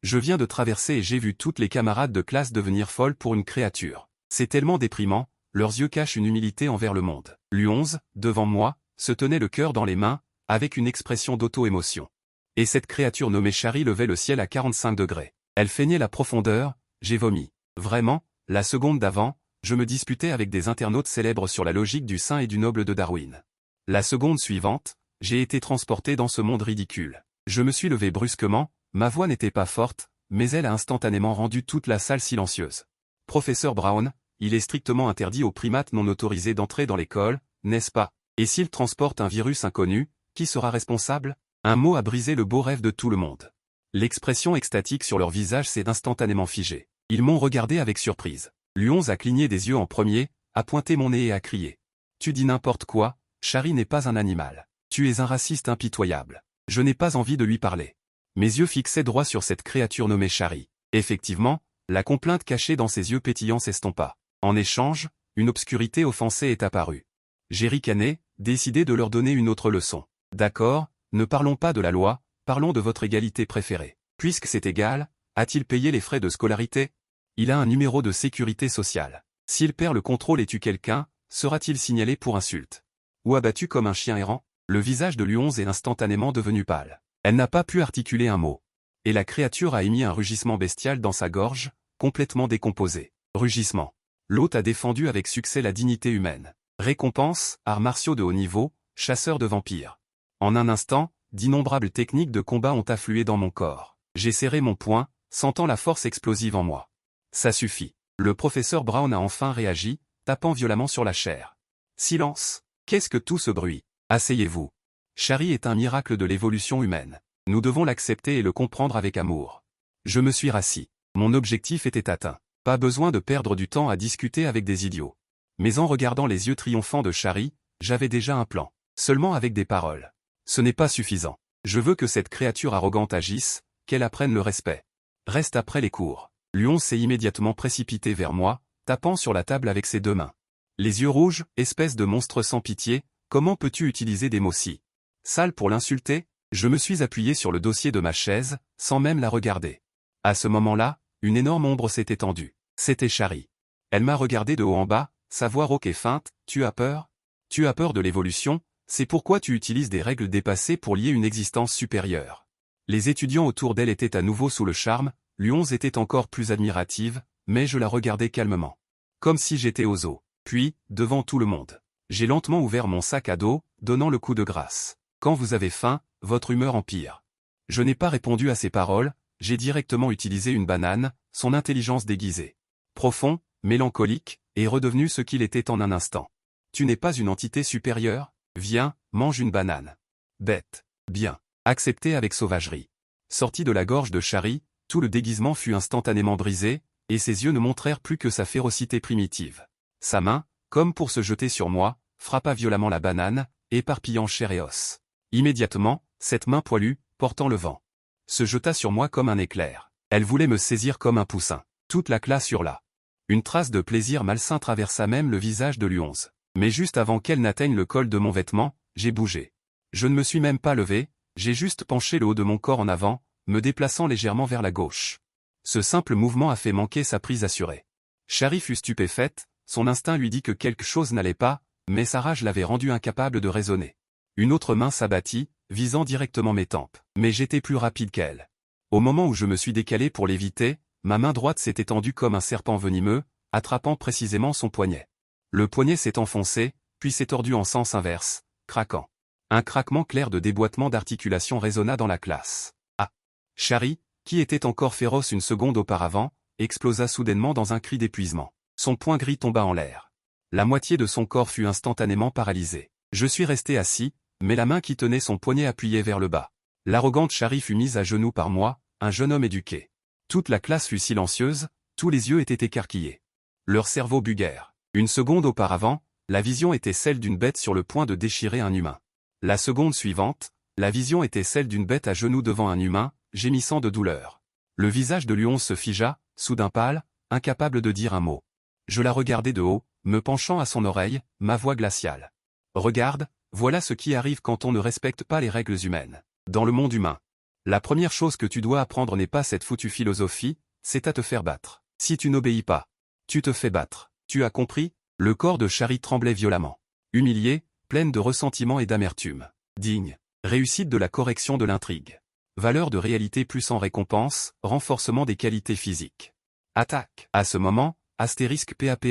Je viens de traverser et j'ai vu toutes les camarades de classe devenir folles pour une créature. C'est tellement déprimant, leurs yeux cachent une humilité envers le monde. Lui11, devant moi, se tenait le cœur dans les mains, avec une expression d'auto-émotion. Et cette créature nommée Chari levait le ciel à 45 degrés. Elle feignait la profondeur, j'ai vomi. Vraiment, la seconde d'avant, je me disputais avec des internautes célèbres sur la logique du saint et du noble de Darwin. La seconde suivante, j'ai été transporté dans ce monde ridicule. Je me suis levé brusquement, ma voix n'était pas forte, mais elle a instantanément rendu toute la salle silencieuse. Professeur Brown, il est strictement interdit aux primates non autorisés d'entrer dans l'école, n'est-ce pas? Et s'ils transportent un virus inconnu, qui sera responsable? Un mot a brisé le beau rêve de tout le monde. L'expression extatique sur leur visage s'est instantanément figée. Ils m'ont regardé avec surprise. Lui11 a cligné des yeux en premier, a pointé mon nez et a crié. Tu dis n'importe quoi, Chari n'est pas un animal. Tu es un raciste impitoyable. Je n'ai pas envie de lui parler. Mes yeux fixaient droit sur cette créature nommée Chari. Effectivement, la complainte cachée dans ses yeux pétillants s'estompa. En échange, une obscurité offensée est apparue. J'ai ricané, décidé de leur donner une autre leçon. D'accord, ne parlons pas de la loi, parlons de votre égalité préférée. Puisque c'est égal, a-t-il payé les frais de scolarité? Il a un numéro de sécurité sociale. S'il perd le contrôle et tue quelqu'un, sera-t-il signalé pour insulte? Ou abattu comme un chien errant? Le visage de Lui11 est instantanément devenu pâle. Elle n'a pas pu articuler un mot. Et la créature a émis un rugissement bestial dans sa gorge, complètement décomposé. Rugissement. L'hôte a défendu avec succès la dignité humaine. Récompense, arts martiaux de haut niveau, chasseur de vampires. En un instant, d'innombrables techniques de combat ont afflué dans mon corps. J'ai serré mon poing, sentant la force explosive en moi. Ça suffit. Le professeur Brown a enfin réagi, tapant violemment sur la chair. Silence. Qu'est-ce que tout ce bruit? Asseyez-vous. Chari est un miracle de l'évolution humaine. Nous devons l'accepter et le comprendre avec amour. Je me suis rassis. Mon objectif était atteint. Pas besoin de perdre du temps à discuter avec des idiots. Mais en regardant les yeux triomphants de Chari, j'avais déjà un plan. Seulement avec des paroles. Ce n'est pas suffisant. Je veux que cette créature arrogante agisse, qu'elle apprenne le respect. Reste après les cours. Lui11 s'est immédiatement précipité vers moi, tapant sur la table avec ses deux mains. Les yeux rouges, espèce de monstre sans pitié, comment peux-tu utiliser des mots si sales pour l'insulter? Je me suis appuyé sur le dossier de ma chaise, sans même la regarder. À ce moment-là, une énorme ombre s'est étendue. C'était Chari. Elle m'a regardé de haut en bas, sa voix rauque et feinte. Tu as peur? Tu as peur de l'évolution? C'est pourquoi tu utilises des règles dépassées pour lier une existence supérieure. Les étudiants autour d'elle étaient à nouveau sous le charme, Lui11 était encore plus admirative, mais je la regardais calmement. Comme si j'étais aux eaux. Puis, devant tout le monde, j'ai lentement ouvert mon sac à dos, donnant le coup de grâce. Quand vous avez faim, votre humeur empire. Je n'ai pas répondu à ces paroles, j'ai directement utilisé une banane, son intelligence déguisée. Profond, mélancolique, est redevenu ce qu'il était en un instant. Tu n'es pas une entité supérieure? Viens, mange une banane. Bête. Bien. Accepté avec sauvagerie. Sorti de la gorge de Chari, tout le déguisement fut instantanément brisé, et ses yeux ne montrèrent plus que sa férocité primitive. Sa main, comme pour se jeter sur moi, frappa violemment la banane, éparpillant chair et os. Immédiatement, cette main poilue, portant le vent, se jeta sur moi comme un éclair. Elle voulait me saisir comme un poussin. Toute la classe hurla. Une trace de plaisir malsain traversa même le visage de Lui11. Mais juste avant qu'elle n'atteigne le col de mon vêtement, j'ai bougé. Je ne me suis même pas levé, j'ai juste penché le haut de mon corps en avant, me déplaçant légèrement vers la gauche. Ce simple mouvement a fait manquer sa prise assurée. Chari fut stupéfaite, son instinct lui dit que quelque chose n'allait pas, mais sa rage l'avait rendue incapable de raisonner. Une autre main s'abattit, visant directement mes tempes. Mais j'étais plus rapide qu'elle. Au moment où je me suis décalé pour l'éviter, ma main droite s'est étendue comme un serpent venimeux, attrapant précisément son poignet. Le poignet s'est enfoncé, puis s'est tordu en sens inverse, craquant. Un craquement clair de déboîtement d'articulation résonna dans la classe. Ah! Chari, qui était encore féroce une seconde auparavant, explosa soudainement dans un cri d'épuisement. Son poing gris tomba en l'air. La moitié de son corps fut instantanément paralysée. Je suis resté assis, mais la main qui tenait son poignet appuyait vers le bas. L'arrogante Chari fut mise à genoux par moi, un jeune homme éduqué. Toute la classe fut silencieuse, tous les yeux étaient écarquillés. Leurs cerveaux buguèrent. Une seconde auparavant, la vision était celle d'une bête sur le point de déchirer un humain. La seconde suivante, la vision était celle d'une bête à genoux devant un humain, gémissant de douleur. Le visage de Lui11 se figea, soudain pâle, incapable de dire un mot. Je la regardais de haut, me penchant à son oreille, ma voix glaciale. Regarde, voilà ce qui arrive quand on ne respecte pas les règles humaines. Dans le monde humain. La première chose que tu dois apprendre n'est pas cette foutue philosophie, c'est à te faire battre. Si tu n'obéis pas, tu te fais battre. Tu as compris? Le corps de Shari tremblait violemment. Humiliée, pleine de ressentiment et d'amertume. Digne. Réussite de la correction de l'intrigue. Valeur de réalité plus en récompense, renforcement des qualités physiques. Attaque. À ce moment, *PAP*.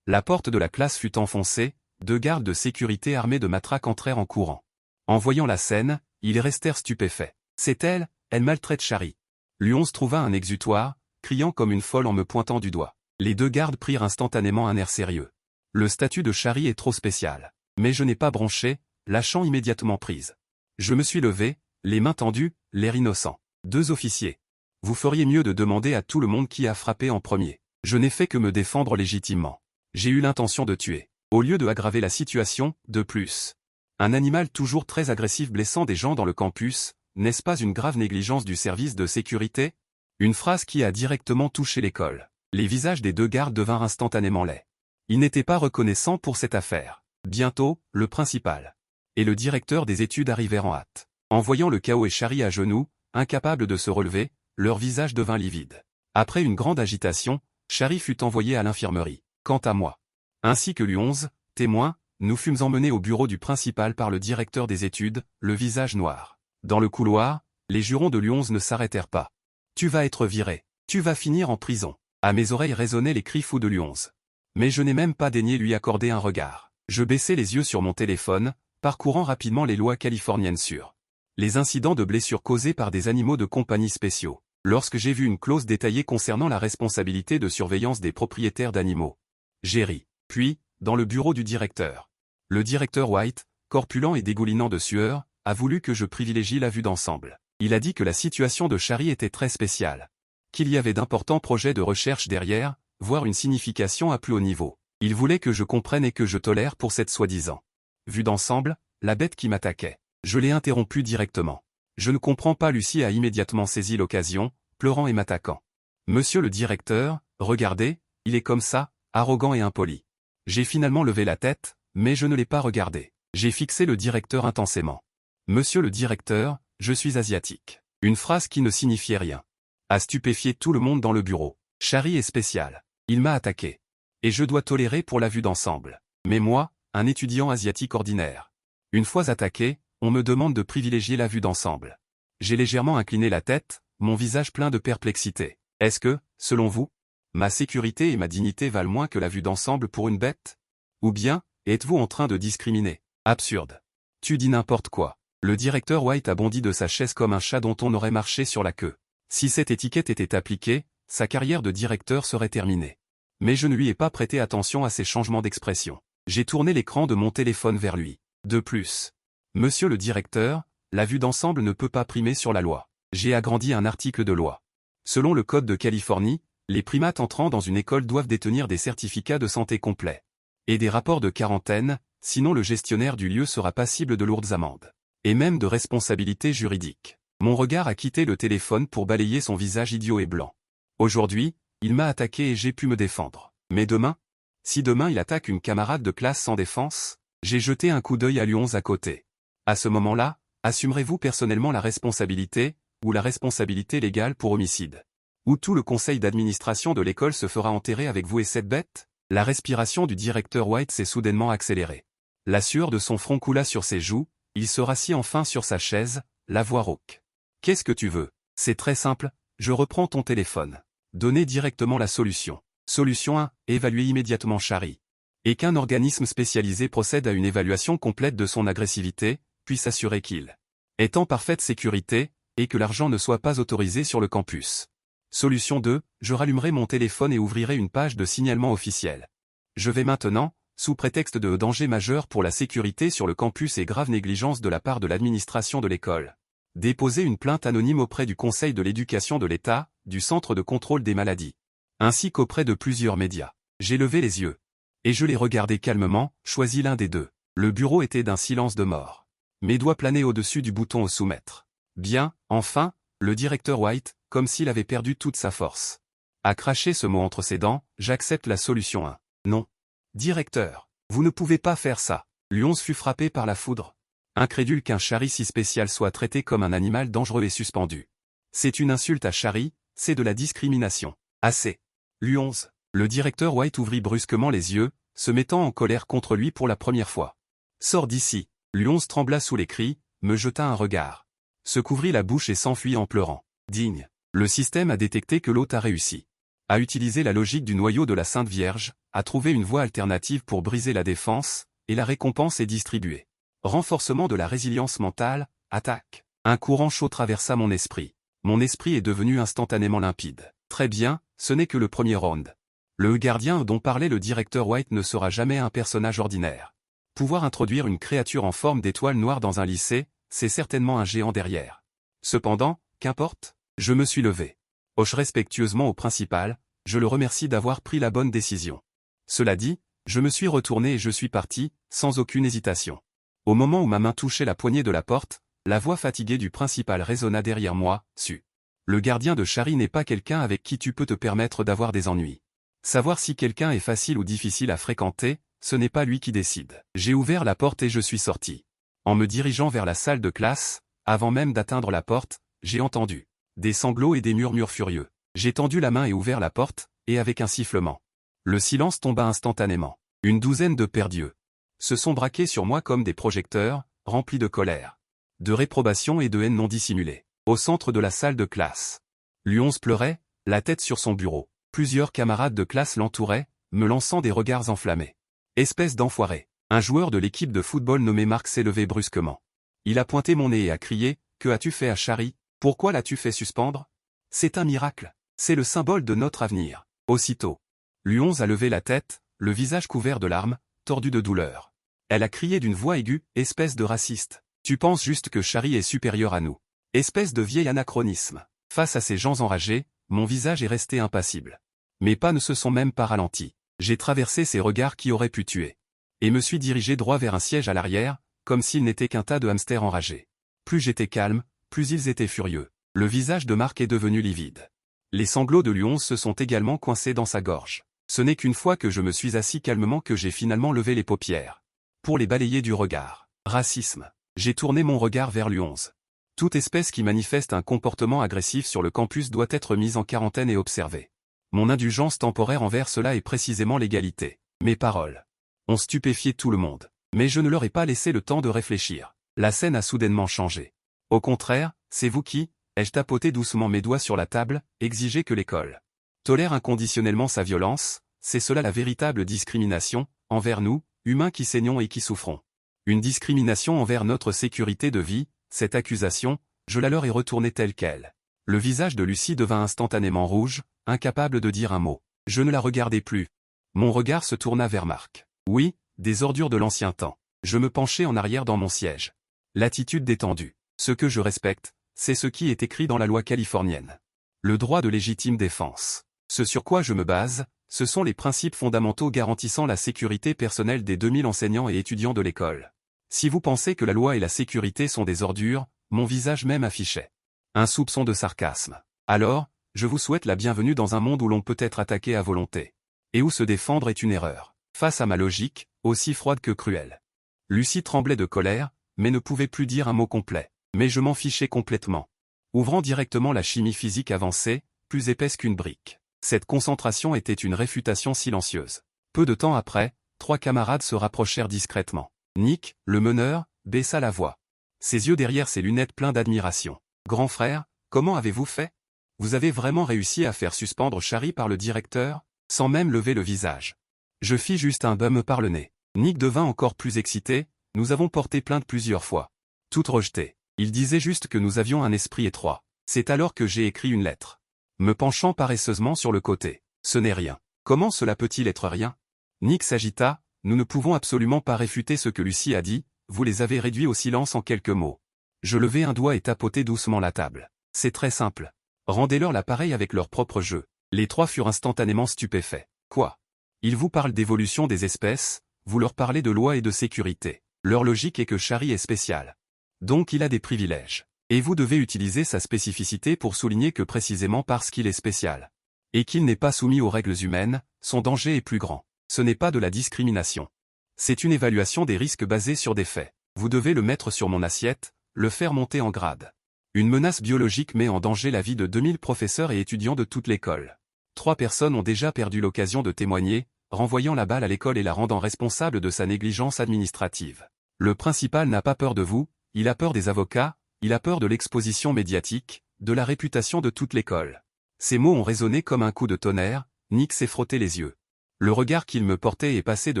La porte de la classe fut enfoncée, 2 gardes de sécurité armés de matraques entrèrent en courant. En voyant la scène, ils restèrent stupéfaits. C'est elle, elle maltraite Shari. Luonze trouva un exutoire, criant comme une folle en me pointant du doigt. Les 2 gardes prirent instantanément un air sérieux. Le statut de Shari est trop spécial. Mais je n'ai pas bronché, lâchant immédiatement prise. Je me suis levé, les mains tendues, l'air innocent. 2 officiers. Vous feriez mieux de demander à tout le monde qui a frappé en premier. Je n'ai fait que me défendre légitimement. J'ai eu l'intention de tuer. Au lieu de aggraver la situation, de plus. Un animal toujours très agressif blessant des gens dans le campus, n'est-ce pas une grave négligence du service de sécurité? Une phrase qui a directement touché l'école. Les visages des 2 gardes devinrent instantanément laids. Ils n'étaient pas reconnaissants pour cette affaire. Bientôt, le principal et le directeur des études arrivèrent en hâte. En voyant le chaos et Shari à genoux, incapable de se relever, leur visage devint livide. Après une grande agitation, Shari fut envoyée à l'infirmerie. Quant à moi, ainsi que Luonze, témoin, nous fûmes emmenés au bureau du principal par le directeur des études, le visage noir. Dans le couloir, les jurons de Luonze ne s'arrêtèrent pas. Tu vas être viré. Tu vas finir en prison. À mes oreilles résonnaient les cris fous de Luonze. Mais je n'ai même pas daigné lui accorder un regard. Je baissai les yeux sur mon téléphone, parcourant rapidement les lois californiennes sur les incidents de blessures causés par des animaux de compagnie spéciaux. Lorsque j'ai vu une clause détaillée concernant la responsabilité de surveillance des propriétaires d'animaux, j'ai ri. Puis, dans le bureau du directeur. Le directeur White, corpulent et dégoulinant de sueur, a voulu que je privilégie la vue d'ensemble. Il a dit que la situation de Shari était très spéciale. Qu'il y avait d'importants projets de recherche derrière, voire une signification à plus haut niveau. Il voulait que je comprenne et que je tolère pour cette soi-disant vue d'ensemble, la bête qui m'attaquait. Je l'ai interrompu directement. Je ne comprends pas. Lucie a immédiatement saisi l'occasion, pleurant et m'attaquant. Monsieur le directeur, regardez, il est comme ça, arrogant et impoli. J'ai finalement levé la tête, mais je ne l'ai pas regardé. J'ai fixé le directeur intensément. Monsieur le directeur, je suis asiatique. Une phrase qui ne signifiait rien. A stupéfié tout le monde dans le bureau. Shari est spécial. Il m'a attaqué. Et je dois tolérer pour la vue d'ensemble. Mais moi, un étudiant asiatique ordinaire. Une fois attaqué, on me demande de privilégier la vue d'ensemble. J'ai légèrement incliné la tête, mon visage plein de perplexité. Est-ce que, selon vous, ma sécurité et ma dignité valent moins que la vue d'ensemble pour une bête? Ou bien, êtes-vous en train de discriminer? Absurde. Tu dis n'importe quoi. Le directeur White a bondi de sa chaise comme un chat dont on aurait marché sur la queue. Si cette étiquette était appliquée, sa carrière de directeur serait terminée. Mais je ne lui ai pas prêté attention à ces changements d'expression. J'ai tourné l'écran de mon téléphone vers lui. De plus, monsieur le directeur, la vue d'ensemble ne peut pas primer sur la loi. J'ai agrandi un article de loi. Selon le Code de Californie, les primates entrant dans une école doivent détenir des certificats de santé complets. Et des rapports de quarantaine, sinon le gestionnaire du lieu sera passible de lourdes amendes. Et même de responsabilités juridiques. Mon regard a quitté le téléphone pour balayer son visage idiot et blanc. Aujourd'hui, il m'a attaqué et j'ai pu me défendre. Mais demain? Si demain il attaque une camarade de classe sans défense? J'ai jeté un coup d'œil à Luonze à côté. À ce moment-là, assumerez-vous personnellement la responsabilité, ou la responsabilité légale pour homicide? Ou tout le conseil d'administration de l'école se fera enterrer avec vous et cette bête? La respiration du directeur White s'est soudainement accélérée. La sueur de son front coula sur ses joues, il se rassit enfin sur sa chaise, la voix rauque. Qu'est-ce que tu veux? C'est très simple, je reprends ton téléphone. Donnez directement la solution. Solution 1, évaluer immédiatement Shari. Et qu'un organisme spécialisé procède à une évaluation complète de son agressivité, puis s'assurer qu'il est en parfaite sécurité, et que l'argent ne soit pas autorisé sur le campus. Solution 2, je rallumerai mon téléphone et ouvrirai une page de signalement officiel. Je vais maintenant, sous prétexte de danger majeur pour la sécurité sur le campus et grave négligence de la part de l'administration de l'école, déposer une plainte anonyme auprès du Conseil de l'éducation de l'État, du Centre de contrôle des maladies, ainsi qu'auprès de plusieurs médias. J'ai levé les yeux. Et je les regardai calmement, choisi l'un des deux. Le bureau était d'un silence de mort. Mes doigts planaient au-dessus du bouton au soumettre. Bien, enfin, le directeur White, comme s'il avait perdu toute sa force, a craché ce mot entre ses dents, j'accepte la solution 1. Non. Directeur, vous ne pouvez pas faire ça. Luonze fut frappé par la foudre. incrédule qu'un Chari si spécial soit traité comme un animal dangereux et suspendu. C'est une insulte à Chari, c'est de la discrimination. Assez. Lui11. Le directeur White ouvrit brusquement les yeux, se mettant en colère contre lui pour la première fois. Sors d'ici. Lui11 trembla sous les cris, me jeta un regard. Se couvrit la bouche et s'enfuit en pleurant. Digne. Le système a détecté que l'hôte a réussi. A utiliser la logique du noyau de la Sainte Vierge, a trouvé une voie alternative pour briser la défense, et la récompense est distribuée. Renforcement de la résilience mentale, attaque. Un courant chaud traversa mon esprit. Mon esprit est devenu instantanément limpide. Très bien, ce n'est que le premier round. Le gardien dont parlait le directeur White ne sera jamais un personnage ordinaire. Pouvoir introduire une créature en forme d'étoile noire dans un lycée, c'est certainement un géant derrière. Cependant, qu'importe, je me suis levé. Hoche respectueusement au principal, je le remercie d'avoir pris la bonne décision. Cela dit, je me suis retourné et je suis parti, sans aucune hésitation. Au moment où ma main touchait la poignée de la porte, la voix fatiguée du principal résonna derrière moi, Su. Le gardien de Chari n'est pas quelqu'un avec qui tu peux te permettre d'avoir des ennuis. Savoir si quelqu'un est facile ou difficile à fréquenter, ce n'est pas lui qui décide. J'ai ouvert la porte et je suis sorti. En me dirigeant vers la salle de classe, avant même d'atteindre la porte, j'ai entendu des sanglots et des murmures furieux. J'ai tendu la main et ouvert la porte, et avec un sifflement. Le silence tomba instantanément. Une douzaine de paires d'yeux se sont braqués sur moi comme des projecteurs, remplis de colère, de réprobation et de haine non dissimulée. Au centre de la salle de classe, Lui11 pleurait, la tête sur son bureau. Plusieurs camarades de classe l'entouraient, me lançant des regards enflammés. Espèce d'enfoiré. Un joueur de l'équipe de football nommé Marc s'est levé brusquement. Il a pointé mon nez et a crié « Que as-tu fait à Chari? Pourquoi l'as-tu fait suspendre? C'est un miracle. C'est le symbole de notre avenir. » Aussitôt, Lui11 a levé la tête, le visage couvert de larmes, tordu de douleur. Elle a crié d'une voix aiguë « Espèce de raciste. Tu penses juste que Chari est supérieur à nous. Espèce de vieil anachronisme. » Face à ces gens enragés, mon visage est resté impassible. Mes pas ne se sont même pas ralentis. J'ai traversé ces regards qui auraient pu tuer. Et me suis dirigé droit vers un siège à l'arrière, comme s'il n'était qu'un tas de hamsters enragés. Plus j'étais calme, plus ils étaient furieux. Le visage de Marc est devenu livide. Les sanglots de Lui11 se sont également coincés dans sa gorge. Ce n'est qu'une fois que je me suis assis calmement que j'ai finalement levé les paupières. Pour les balayer du regard. Racisme. J'ai tourné mon regard vers Lui11. Toute espèce qui manifeste un comportement agressif sur le campus doit être mise en quarantaine et observée. Mon indulgence temporaire envers cela est précisément l'égalité. Mes paroles ont stupéfié tout le monde. Mais je ne leur ai pas laissé le temps de réfléchir. La scène a soudainement changé. Au contraire, c'est vous qui, ai-je tapoté doucement mes doigts sur la table, exigez que l'école tolère inconditionnellement sa violence, c'est cela la véritable discrimination, envers nous, humains qui saignons et qui souffrons. Une discrimination envers notre sécurité de vie, cette accusation, je la leur ai retournée telle qu'elle. Le visage de Lucie devint instantanément rouge, incapable de dire un mot. Je ne la regardais plus. Mon regard se tourna vers Marc. Oui, des ordures de l'ancien temps. Je me penchai en arrière dans mon siège. L'attitude détendue. Ce que je respecte, c'est ce qui est écrit dans la loi californienne. Le droit de légitime défense. Ce sur quoi je me base, ce sont les principes fondamentaux garantissant la sécurité personnelle des 2000 enseignants et étudiants de l'école. Si vous pensez que la loi et la sécurité sont des ordures, mon visage même affichait un soupçon de sarcasme. Alors, je vous souhaite la bienvenue dans un monde où l'on peut être attaqué à volonté. Et où se défendre est une erreur. Face à ma logique, aussi froide que cruelle. Lucie tremblait de colère, mais ne pouvait plus dire un mot complet. Mais je m'en fichais complètement. Ouvrant directement la chimie physique avancée, plus épaisse qu'une brique. Cette concentration était une réfutation silencieuse. Peu de temps après, 3 camarades se rapprochèrent discrètement. Nick, le meneur, baissa la voix. Ses yeux derrière ses lunettes pleins d'admiration. « Grand frère, comment avez-vous fait? Vous avez vraiment réussi à faire suspendre Chari par le directeur, sans même lever le visage. » Je fis juste un bum par le nez. Nick devint encore plus excité, nous avons porté plainte plusieurs fois. Toutes rejetées. Il disait juste que nous avions un esprit étroit. C'est alors que j'ai écrit une lettre. Me penchant paresseusement sur le côté. Ce n'est rien. Comment cela peut-il être rien? Nick s'agita, nous ne pouvons absolument pas réfuter ce que Lucie a dit, vous les avez réduits au silence en quelques mots. Je levai un doigt et tapotai doucement la table. C'est très simple. Rendez-leur l'appareil avec leur propre jeu. Les 3 furent instantanément stupéfaits. Quoi? Ils vous parlent d'évolution des espèces, vous leur parlez de loi et de sécurité. Leur logique est que Chari est spécial. Donc il a des privilèges. Et vous devez utiliser sa spécificité pour souligner que précisément parce qu'il est spécial, et qu'il n'est pas soumis aux règles humaines, son danger est plus grand. Ce n'est pas de la discrimination. C'est une évaluation des risques basée sur des faits. Vous devez le mettre sur mon assiette, le faire monter en grade. Une menace biologique met en danger la vie de 2000 professeurs et étudiants de toute l'école. 3 personnes ont déjà perdu l'occasion de témoigner, renvoyant la balle à l'école et la rendant responsable de sa négligence administrative. Le principal n'a pas peur de vous, il a peur des avocats, il a peur de l'exposition médiatique, de la réputation de toute l'école. Ces mots ont résonné comme un coup de tonnerre, Nick s'est frotté les yeux. Le regard qu'il me portait est passé de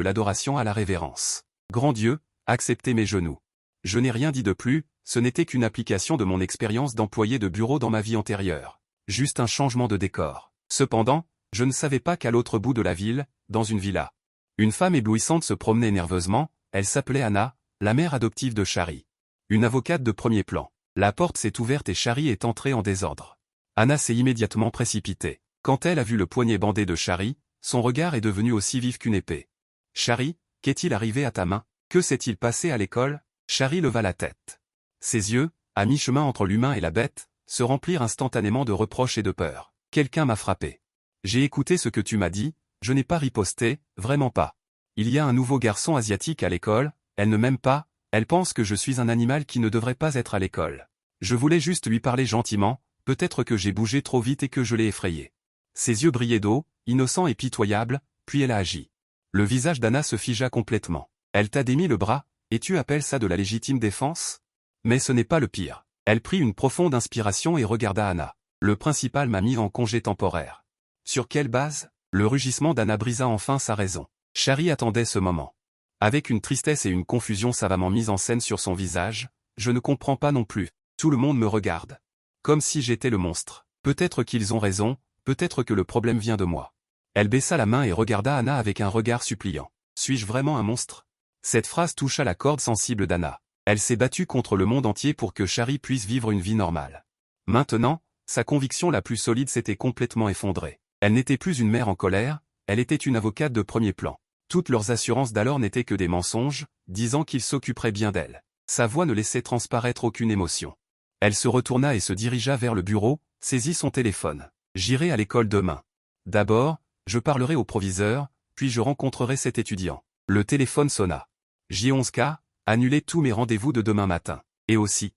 l'adoration à la révérence. Grand Dieu, acceptez mes genoux. Je n'ai rien dit de plus, ce n'était qu'une application de mon expérience d'employé de bureau dans ma vie antérieure. Juste un changement de décor. Cependant, je ne savais pas qu'à l'autre bout de la ville, dans une villa, une femme éblouissante se promenait nerveusement, elle s'appelait Anna, la mère adoptive de Shari. Une avocate de premier plan. La porte s'est ouverte et Shari est entrée en désordre. Anna s'est immédiatement précipitée. Quand elle a vu le poignet bandé de Shari, son regard est devenu aussi vif qu'une épée. « Shari, qu'est-il arrivé à ta main? Que s'est-il passé à l'école ?» Shari leva la tête. Ses yeux, à mi-chemin entre l'humain et la bête, se remplirent instantanément de reproches et de peur. « Quelqu'un m'a frappé. J'ai écouté ce que tu m'as dit, je n'ai pas riposté, vraiment pas. Il y a un nouveau garçon asiatique à l'école, elle ne m'aime pas, elle pense que je suis un animal qui ne devrait pas être à l'école. Je voulais juste lui parler gentiment, peut-être que j'ai bougé trop vite et que je l'ai effrayé. » Ses yeux brillaient d'eau, innocents et pitoyables, puis elle a agi. Le visage d'Anna se figea complètement. Elle t'a démis le bras, et tu appelles ça de la légitime défense? Mais ce n'est pas le pire. Elle prit une profonde inspiration et regarda Anna. Le principal m'a mis en congé temporaire. Sur quelle base? Le rugissement d'Anna brisa enfin sa raison. Shari attendait ce moment. Avec une tristesse et une confusion savamment mises en scène sur son visage, je ne comprends pas non plus. Tout le monde me regarde. Comme si j'étais le monstre. Peut-être qu'ils ont raison, peut-être que le problème vient de moi. Elle baissa la main et regarda Anna avec un regard suppliant. Suis-je vraiment un monstre? Cette phrase toucha la corde sensible d'Anna. Elle s'est battue contre le monde entier pour que Shari puisse vivre une vie normale. Maintenant, sa conviction la plus solide s'était complètement effondrée. Elle n'était plus une mère en colère, elle était une avocate de premier plan. Toutes leurs assurances d'alors n'étaient que des mensonges, disant qu'ils s'occuperaient bien d'elle. Sa voix ne laissait transparaître aucune émotion. Elle se retourna et se dirigea vers le bureau, saisit son téléphone. J'irai à l'école demain. D'abord, je parlerai au proviseur, puis je rencontrerai cet étudiant. Le téléphone sonna. J11K, annulez tous mes rendez-vous de demain matin. Et aussi,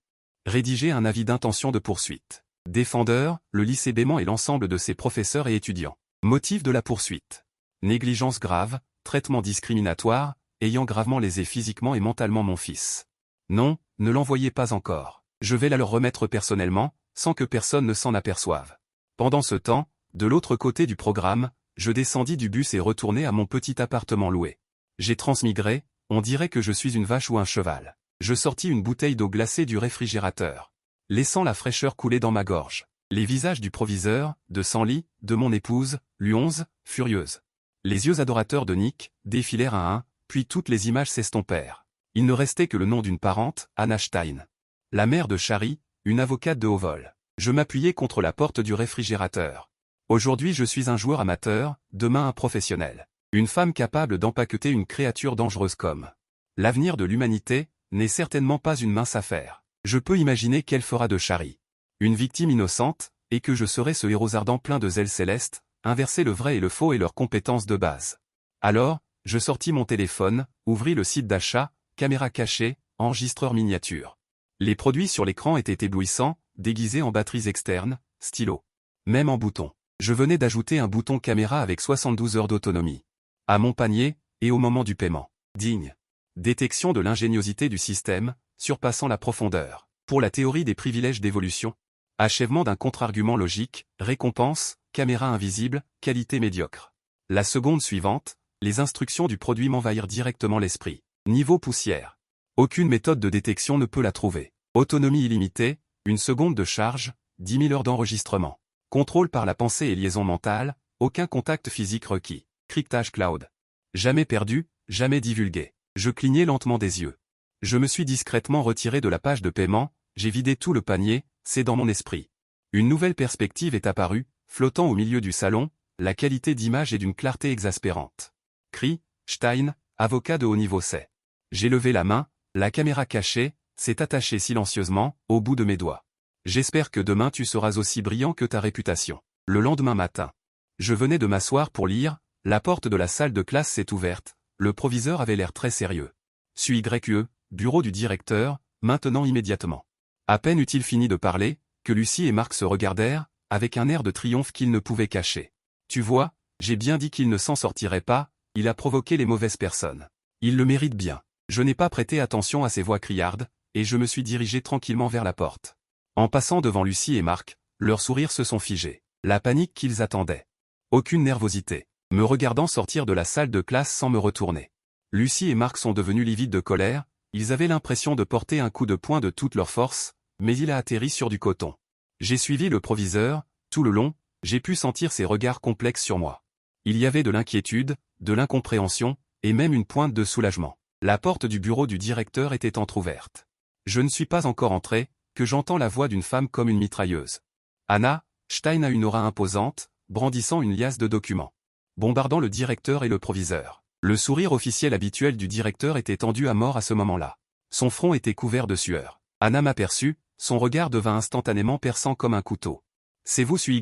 rédiger un avis d'intention de poursuite. Défendeur, le lycée Béman et l'ensemble de ses professeurs et étudiants. Motif de la poursuite. Négligence grave, traitement discriminatoire, ayant gravement lésé physiquement et mentalement mon fils. Non, ne l'envoyez pas encore. Je vais la leur remettre personnellement, sans que personne ne s'en aperçoive. Pendant ce temps, de l'autre côté du programme, je descendis du bus et retournai à mon petit appartement loué. J'ai transmigré, on dirait que je suis une vache ou un cheval. Je sortis une bouteille d'eau glacée du réfrigérateur, laissant la fraîcheur couler dans ma gorge. Les visages du proviseur, de Sanli, de mon épouse, Lu11, furieuse. Les yeux adorateurs de Nick, défilèrent un à un, puis toutes les images s'estompèrent. Il ne restait que le nom d'une parente, Anna Stein. La mère de Shari, une avocate de haut vol. Je m'appuyai contre la porte du réfrigérateur. Aujourd'hui je suis un joueur amateur, demain un professionnel. Une femme capable d'empaqueter une créature dangereuse comme. L'avenir de l'humanité n'est certainement pas une mince affaire. Je peux imaginer qu'elle fera de Shari une victime innocente, et que je serai ce héros ardent plein de zèle céleste, inverser le vrai et le faux et leurs compétences de base. Alors, je sortis mon téléphone, ouvris le site d'achat, caméra cachée, enregistreur miniature. Les produits sur l'écran étaient éblouissants, déguisés en batteries externes, stylo. Même en bouton. Je venais d'ajouter un bouton caméra avec 72 heures d'autonomie. À mon panier, et au moment du paiement. Digne. Détection de l'ingéniosité du système, surpassant la profondeur. Pour la théorie des privilèges d'évolution. Achèvement d'un contre-argument logique, récompense, caméra invisible, qualité médiocre. La seconde suivante, les instructions du produit m'envahirent directement l'esprit. Niveau poussière. Aucune méthode de détection ne peut la trouver. Autonomie illimitée, une seconde de charge, 10 000 heures d'enregistrement. Contrôle par la pensée et liaison mentale, aucun contact physique requis. Cryptage cloud. Jamais perdu, jamais divulgué. Je clignai lentement des yeux. Je me suis discrètement retiré de la page de paiement, j'ai vidé tout le panier, c'est dans mon esprit. Une nouvelle perspective est apparue, flottant au milieu du salon, la qualité d'image est d'une clarté exaspérante. Cri, Stein, avocat de haut niveau c'est. J'ai levé la main, la caméra cachée, s'est attachée silencieusement, au bout de mes doigts. J'espère que demain tu seras aussi brillant que ta réputation. Le lendemain matin. Je venais de m'asseoir pour lire, la porte de la salle de classe s'est ouverte, le proviseur avait l'air très sérieux. Suis YE, bureau du directeur, maintenant immédiatement. À peine eut-il fini de parler, que Lucie et Marc se regardèrent, avec un air de triomphe qu'ils ne pouvaient cacher. Tu vois, j'ai bien dit qu'il ne s'en sortirait pas, il a provoqué les mauvaises personnes. Il le mérite bien. Je n'ai pas prêté attention à ces voix criardes, et je me suis dirigé tranquillement vers la porte. En passant devant Lucie et Marc, leurs sourires se sont figés. La panique qu'ils attendaient. Aucune nervosité. Me regardant sortir de la salle de classe sans me retourner. Lucie et Marc sont devenus livides de colère, ils avaient l'impression de porter un coup de poing de toute leur force, mais il a atterri sur du coton. J'ai suivi le proviseur, tout le long, j'ai pu sentir ses regards complexes sur moi. Il y avait de l'inquiétude, de l'incompréhension, et même une pointe de soulagement. La porte du bureau du directeur était entr'ouverte. Je ne suis pas encore entré, que j'entends la voix d'une femme comme une mitrailleuse. Anna Stein a une aura imposante, brandissant une liasse de documents. Bombardant le directeur et le proviseur. Le sourire officiel habituel du directeur était tendu à mort à ce moment-là. Son front était couvert de sueur. Anna m'aperçut, son regard devint instantanément perçant comme un couteau. « C'est vous SUYE.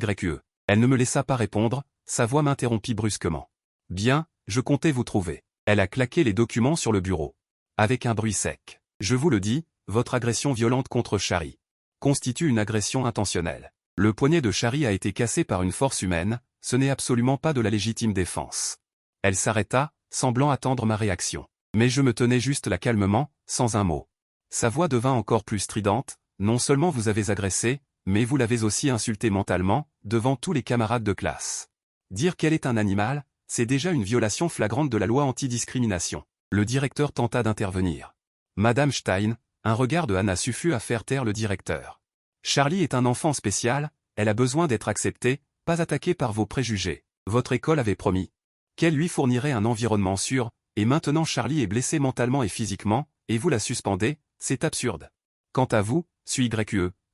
Elle ne me laissa pas répondre, sa voix m'interrompit brusquement. « Bien, je comptais vous trouver. » Elle a claqué les documents sur le bureau. Avec un bruit sec. « Je vous le dis, votre agression violente contre Shari constitue une agression intentionnelle. Le poignet de Shari a été cassé par une force humaine, ce n'est absolument pas de la légitime défense. » Elle s'arrêta, semblant attendre ma réaction. Mais je me tenais juste là calmement, sans un mot. Sa voix devint encore plus stridente, « Non seulement vous avez agressé, mais vous l'avez aussi insulté mentalement, devant tous les camarades de classe. Dire qu'elle est un animal, c'est déjà une violation flagrante de la loi antidiscrimination. » Le directeur tenta d'intervenir. « Madame Stein, » un regard de Anna suffit à faire taire le directeur. « Charlie est un enfant spécial, elle a besoin d'être acceptée, pas attaquée par vos préjugés. Votre école avait promis qu'elle lui fournirait un environnement sûr, et maintenant Charlie est blessé mentalement et physiquement, et vous la suspendez, c'est absurde. Quant à vous, SUYE,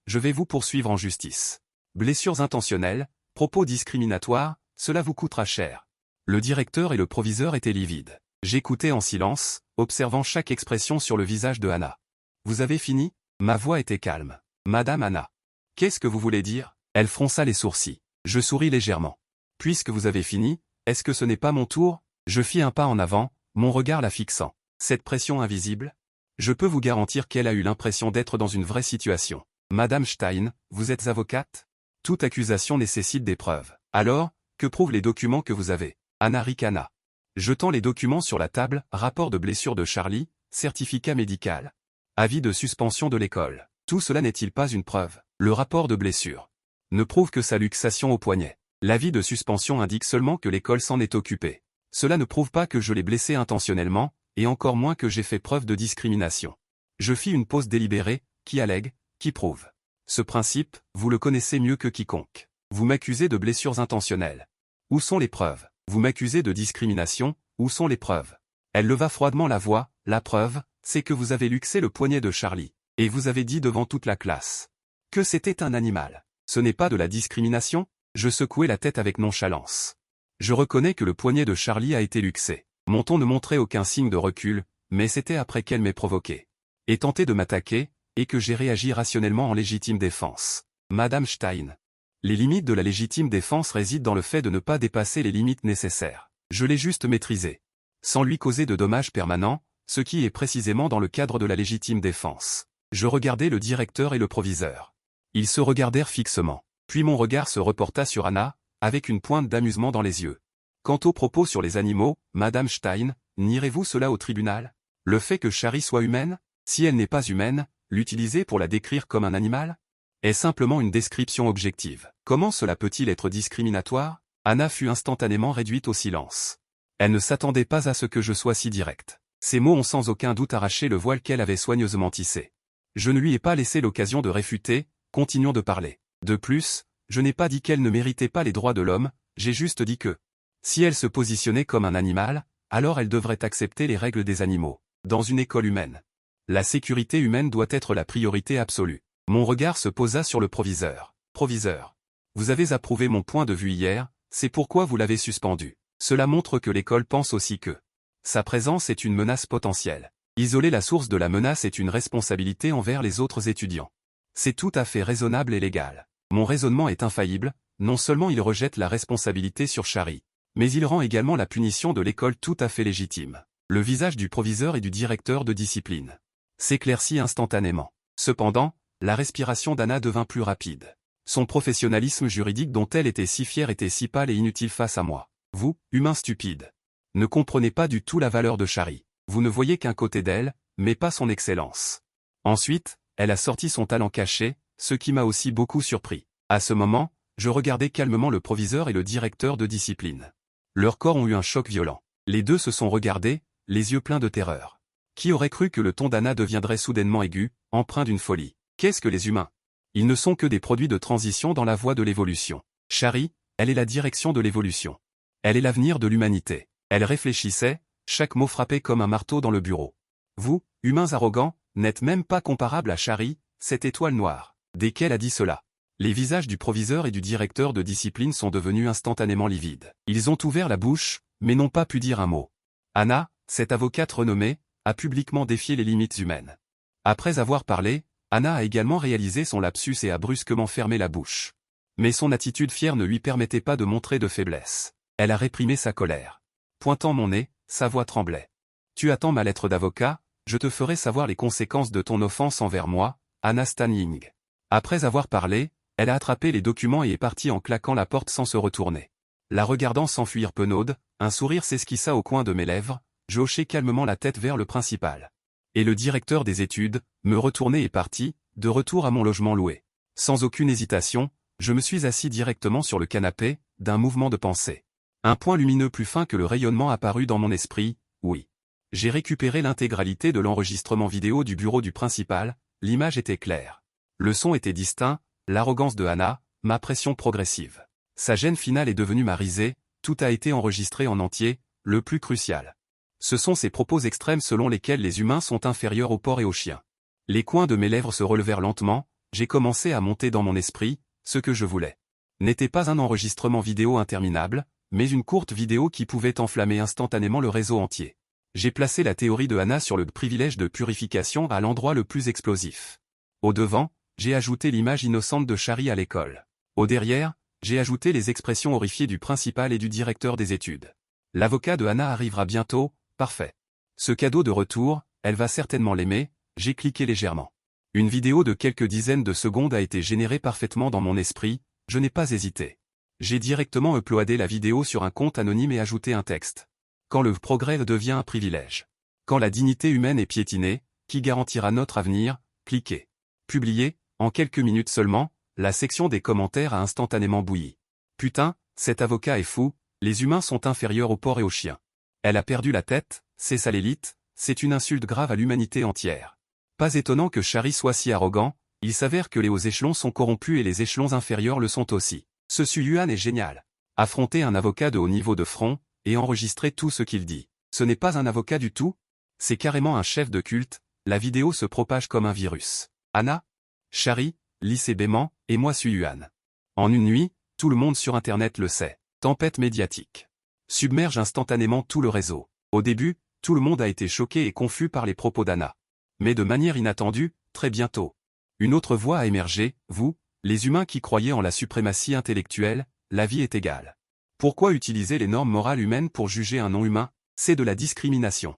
je vais vous poursuivre en justice. Blessures intentionnelles, propos discriminatoires, cela vous coûtera cher. » Le directeur et le proviseur étaient livides. J'écoutais en silence, observant chaque expression sur le visage de Anna. « Vous avez fini ?» Ma voix était calme. « Madame Anna. Qu'est-ce que vous voulez dire ?» Elle fronça les sourcils. Je souris légèrement. « Puisque vous avez fini, est-ce que ce n'est pas mon tour ?» Je fis un pas en avant, mon regard la fixant. Cette pression invisible? Je peux vous garantir qu'elle a eu l'impression d'être dans une vraie situation. « Madame Stein, vous êtes avocate ? Toute accusation nécessite des preuves. Alors, que prouvent les documents que vous avez ?» Anna ricana. Jetant les documents sur la table, rapport de blessure de Charlie, certificat médical, avis de suspension de l'école. Tout cela n'est-il pas une preuve? Le rapport de blessure ne prouve que sa luxation au poignet. L'avis de suspension indique seulement que l'école s'en est occupée. Cela ne prouve pas que je l'ai blessé intentionnellement, et encore moins que j'ai fait preuve de discrimination. Je fis une pause délibérée, qui allègue, qui prouve. Ce principe, vous le connaissez mieux que quiconque. Vous m'accusez de blessures intentionnelles. Où sont les preuves? Vous m'accusez de discrimination, où sont les preuves? Elle leva froidement la voix, la preuve, c'est que vous avez luxé le poignet de Charlie, et vous avez dit devant toute la classe que c'était un animal. Ce n'est pas de la discrimination? Je secouai la tête avec nonchalance. Je reconnais que le poignet de Charlie a été luxé. Mon ton ne montrait aucun signe de recul, mais c'était après qu'elle m'ait provoqué. Et tenté de m'attaquer, et que j'ai réagi rationnellement en légitime défense. Madame Stein. Les limites de la légitime défense résident dans le fait de ne pas dépasser les limites nécessaires. Je l'ai juste maîtrisé. Sans lui causer de dommages permanents, ce qui est précisément dans le cadre de la légitime défense. Je regardais le directeur et le proviseur. Ils se regardèrent fixement. Puis mon regard se reporta sur Anna, avec une pointe d'amusement dans les yeux. Quant aux propos sur les animaux, Madame Stein, nierez-vous cela au tribunal? Le fait que Shari soit humaine, si elle n'est pas humaine, l'utiliser pour la décrire comme un animal? Est simplement une description objective. Comment cela peut-il être discriminatoire? Anna fut instantanément réduite au silence. Elle ne s'attendait pas à ce que je sois si direct. Ces mots ont sans aucun doute arraché le voile qu'elle avait soigneusement tissé. Je ne lui ai pas laissé l'occasion de réfuter, continuons de parler. De plus, je n'ai pas dit qu'elle ne méritait pas les droits de l'homme, j'ai juste dit que, si elle se positionnait comme un animal, alors elle devrait accepter les règles des animaux. Dans une école humaine, la sécurité humaine doit être la priorité absolue. Mon regard se posa sur le proviseur. Proviseur. Vous avez approuvé mon point de vue hier, c'est pourquoi vous l'avez suspendu. Cela montre que l'école pense aussi que sa présence est une menace potentielle. Isoler la source de la menace est une responsabilité envers les autres étudiants. C'est tout à fait raisonnable et légal. Mon raisonnement est infaillible, non seulement il rejette la responsabilité sur Shari, mais il rend également la punition de l'école tout à fait légitime. Le visage du proviseur et du directeur de discipline s'éclaircit instantanément. Cependant, la respiration d'Anna devint plus rapide. Son professionnalisme juridique dont elle était si fière était si pâle et inutile face à moi. Vous, humain stupide, ne comprenez pas du tout la valeur de Shari. Vous ne voyez qu'un côté d'elle, mais pas son excellence. Ensuite, elle a sorti son talent caché, ce qui m'a aussi beaucoup surpris. À ce moment, je regardais calmement le proviseur et le directeur de discipline. Leurs corps ont eu un choc violent. Les deux se sont regardés, les yeux pleins de terreur. Qui aurait cru que le ton d'Anna deviendrait soudainement aigu, empreint d'une folie? Qu'est-ce que les humains? Ils ne sont que des produits de transition dans la voie de l'évolution. Shari, elle est la direction de l'évolution. Elle est l'avenir de l'humanité. Elle réfléchissait, chaque mot frappait comme un marteau dans le bureau. Vous, humains arrogants, n'êtes même pas comparables à Shari, cette étoile noire. Dès qu'elle a dit cela, les visages du proviseur et du directeur de discipline sont devenus instantanément livides. Ils ont ouvert la bouche, mais n'ont pas pu dire un mot. Anna, cette avocate renommée, a publiquement défié les limites humaines. Après avoir parlé, Anna a également réalisé son lapsus et a brusquement fermé la bouche. Mais son attitude fière ne lui permettait pas de montrer de faiblesse. Elle a réprimé sa colère. Pointant mon nez, sa voix tremblait. Tu attends ma lettre d'avocat, je te ferai savoir les conséquences de ton offense envers moi, Anna Stanling. Après avoir parlé, elle a attrapé les documents et est partie en claquant la porte sans se retourner. La regardant s'enfuir penaude, un sourire s'esquissa au coin de mes lèvres, je hochai calmement la tête vers le principal. Et le directeur des études, me retournai et parti, de retour à mon logement loué. Sans aucune hésitation, je me suis assis directement sur le canapé, d'un mouvement de pensée. Un point lumineux plus fin que le rayonnement apparut dans mon esprit, oui. J'ai récupéré l'intégralité de l'enregistrement vidéo du bureau du principal, l'image était claire. Le son était distinct, l'arrogance de Anna, ma pression progressive. Sa gêne finale est devenue ma risée, tout a été enregistré en entier, le plus crucial. Ce sont ces propos extrêmes selon lesquels les humains sont inférieurs aux porcs et aux chiens. Les coins de mes lèvres se relevèrent lentement, j'ai commencé à monter dans mon esprit, ce que je voulais. N'était pas un enregistrement vidéo interminable, mais une courte vidéo qui pouvait enflammer instantanément le réseau entier. J'ai placé la théorie de Anna sur le privilège de purification à l'endroit le plus explosif. Au devant, j'ai ajouté l'image innocente de Shari à l'école. Au derrière, j'ai ajouté les expressions horrifiées du principal et du directeur des études. L'avocat de Anna arrivera bientôt, parfait. Ce cadeau de retour, elle va certainement l'aimer, j'ai cliqué légèrement. Une vidéo de quelques dizaines de secondes a été générée parfaitement dans mon esprit, je n'ai pas hésité. J'ai directement uploadé la vidéo sur un compte anonyme et ajouté un texte. Quand le progrès devient un privilège. Quand la dignité humaine est piétinée, qui garantira notre avenir, cliquez. Publié, en quelques minutes seulement, la section des commentaires a instantanément bouilli. Putain, cet avocat est fou, les humains sont inférieurs aux porcs et aux chiens. Elle a perdu la tête, c'est ça l'élite, c'est une insulte grave à l'humanité entière. Pas étonnant que Shari soit si arrogant, il s'avère que les hauts échelons sont corrompus et les échelons inférieurs le sont aussi. Ce Suyuan est génial. Affronter un avocat de haut niveau de front, et enregistrer tout ce qu'il dit. Ce n'est pas un avocat du tout, c'est carrément un chef de culte, la vidéo se propage comme un virus. Anna, Shari, lycée Béman, et moi Suyuan. En une nuit, tout le monde sur Internet le sait. Tempête médiatique. Submerge instantanément tout le réseau. Au début, tout le monde a été choqué et confus par les propos d'Anna. Mais de manière inattendue, très bientôt. Une autre voix a émergé, vous, les humains qui croyaient en la suprématie intellectuelle, la vie est égale. Pourquoi utiliser les normes morales humaines pour juger un non-humain? C'est de la discrimination.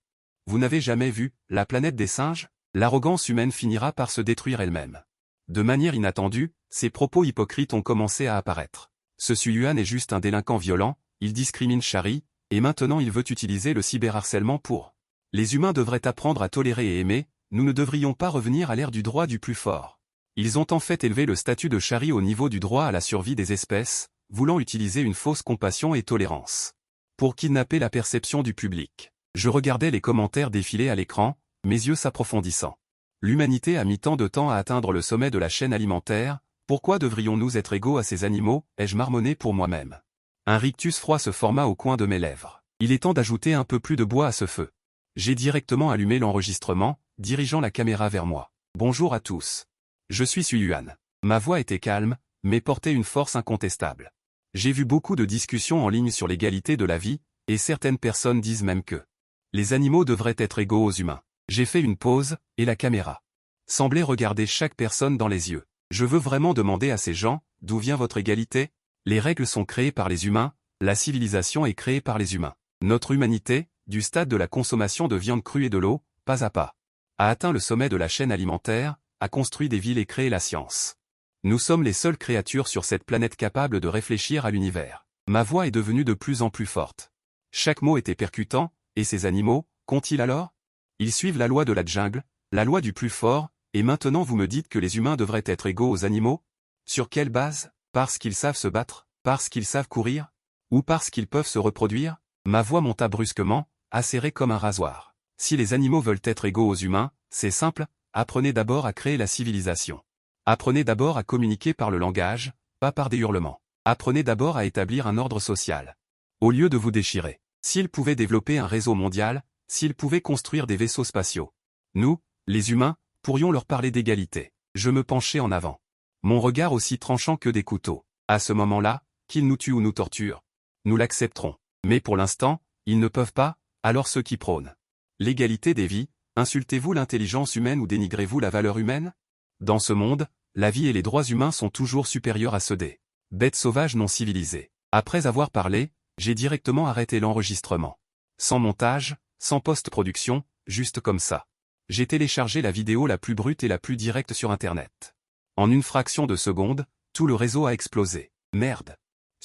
Vous n'avez jamais vu la planète des singes? L'arrogance humaine finira par se détruire elle-même. De manière inattendue, ces propos hypocrites ont commencé à apparaître. Ce Suyuan est juste un délinquant violent, il discrimine Shari, et maintenant il veut utiliser le cyberharcèlement pour. Les humains devraient apprendre à tolérer et aimer, nous ne devrions pas revenir à l'ère du droit du plus fort. Ils ont en fait élevé le statut de Shari au niveau du droit à la survie des espèces, voulant utiliser une fausse compassion et tolérance. Pour kidnapper la perception du public. Je regardais les commentaires défiler à l'écran, mes yeux s'approfondissant. L'humanité a mis tant de temps à atteindre le sommet de la chaîne alimentaire, pourquoi devrions-nous être égaux à ces animaux, ai-je marmonné pour moi-même. Un rictus froid se forma au coin de mes lèvres. Il est temps d'ajouter un peu plus de bois à ce feu. J'ai directement allumé l'enregistrement, dirigeant la caméra vers moi. Bonjour à tous. Je suis Suyuan. Ma voix était calme, mais portait une force incontestable. J'ai vu beaucoup de discussions en ligne sur l'égalité de la vie, et certaines personnes disent même que les animaux devraient être égaux aux humains. J'ai fait une pause, et la caméra semblait regarder chaque personne dans les yeux. Je veux vraiment demander à ces gens, d'où vient votre égalité? Les règles sont créées par les humains, la civilisation est créée par les humains. Notre humanité, du stade de la consommation de viande crue et de l'eau, pas à pas. a atteint le sommet de la chaîne alimentaire, a construit des villes et créé la science. Nous sommes les seules créatures sur cette planète capables de réfléchir à l'univers. Ma voix est devenue de plus en plus forte. Chaque mot était percutant, et ces animaux, qu'ont-ils alors? Ils suivent la loi de la jungle, la loi du plus fort, et maintenant vous me dites que les humains devraient être égaux aux animaux? Sur quelle base? Parce qu'ils savent se battre? Parce qu'ils savent courir? Ou parce qu'ils peuvent se reproduire? Ma voix monta brusquement, acérée comme un rasoir. Si les animaux veulent être égaux aux humains, c'est simple, apprenez d'abord à créer la civilisation. Apprenez d'abord à communiquer par le langage, pas par des hurlements. Apprenez d'abord à établir un ordre social. Au lieu de vous déchirer. S'ils pouvaient développer un réseau mondial, s'ils pouvaient construire des vaisseaux spatiaux. Nous, les humains, pourrions leur parler d'égalité. Je me penchai en avant. Mon regard aussi tranchant que des couteaux. À ce moment-là, qu'ils nous tuent ou nous torturent. Nous l'accepterons. Mais pour l'instant, ils ne peuvent pas, alors ceux qui prônent l'égalité des vies, insultez-vous l'intelligence humaine ou dénigrez-vous la valeur humaine? Dans ce monde, la vie et les droits humains sont toujours supérieurs à ceux des bêtes sauvages non civilisées. Après avoir parlé, j'ai directement arrêté l'enregistrement. Sans montage, sans post-production, juste comme ça. J'ai téléchargé la vidéo la plus brute et la plus directe sur Internet. En une fraction de seconde, tout le réseau a explosé. Merde.